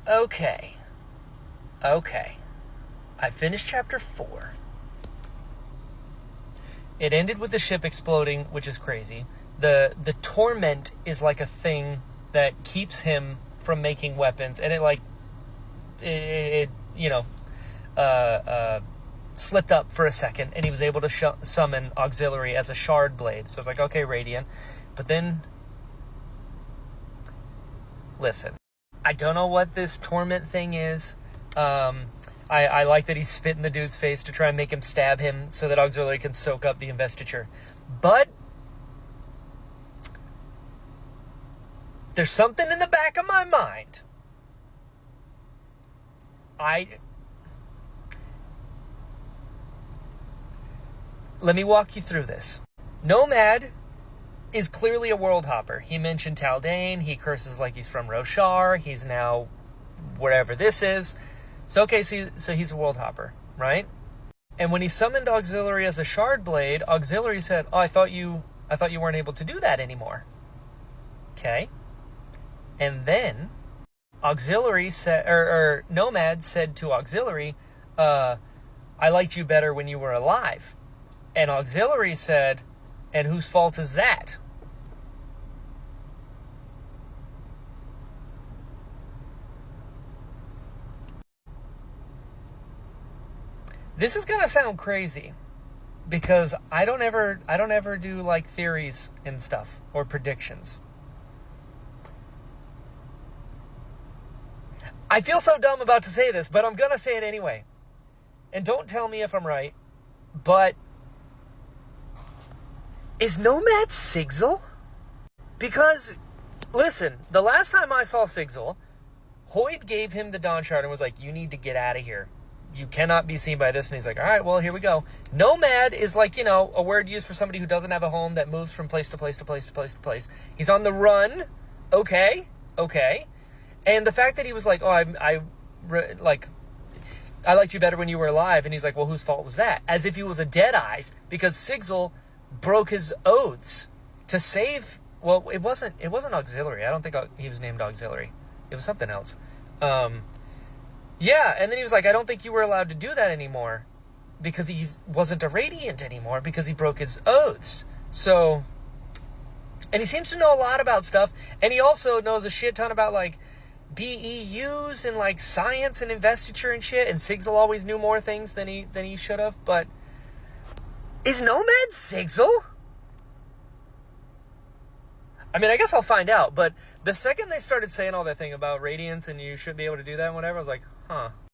Okay. Okay. I finished chapter 4. It ended with the ship exploding, which is crazy. The torment is like a thing that keeps him from making weapons, and it uh, uh, slipped up for a second, and he was able to summon auxiliary as a shard blade. So it's like, okay, radiant. But then, listen, I don't know what this torment thing is. I like that he's spitting the dude's face to try and make him stab him so that auxiliary can soak up the investiture. But there's something in the back of my mind. Let me walk you through this. Nomad is clearly a world hopper. He mentioned Taldane. He curses like he's from Roshar. He's now wherever this is. So he's a world hopper, right? And when he summoned auxiliary as a shard blade, auxiliary said, "Oh, I thought you weren't able to do that anymore." Okay. And then auxiliary said, or Nomad said to auxiliary, "I liked you better when you were alive." And auxiliary said, "And whose fault is that?" This is gonna sound crazy because I don't ever do like theories and stuff or predictions. I feel so dumb about to say this, but I'm gonna say it anyway. And don't tell me if I'm right, but is Nomad Sigil? Because, listen, the last time I saw Sigil, Hoyd gave him the Dawn Shard and was like, "You need to get out of here. You cannot be seen by this." And he's like, "All right, well, here we go." Nomad is like, a word used for somebody who doesn't have a home, that moves from place to place to place to place to place. He's on the run. Okay. And the fact that he was like, "Oh, I liked you better when you were alive," and he's like, "Well, whose fault was that?" As if he was a Deadeyes, because Sigil broke his oaths to save. Well, it wasn't auxiliary. I don't think he was named auxiliary. It was something else. Yeah, and then he was like, "I don't think you were allowed to do that anymore because he wasn't a Radiant anymore because he broke his oaths." So, and he seems to know a lot about stuff, and he also knows a shit ton about like BEUs and like science and investiture and shit. And Sigil always knew more things than he should have. But is Nomad Sigil? I mean, I guess I'll find out. But the second they started saying all that thing about Radiance and you should be able to do that and whatever, I was like, huh.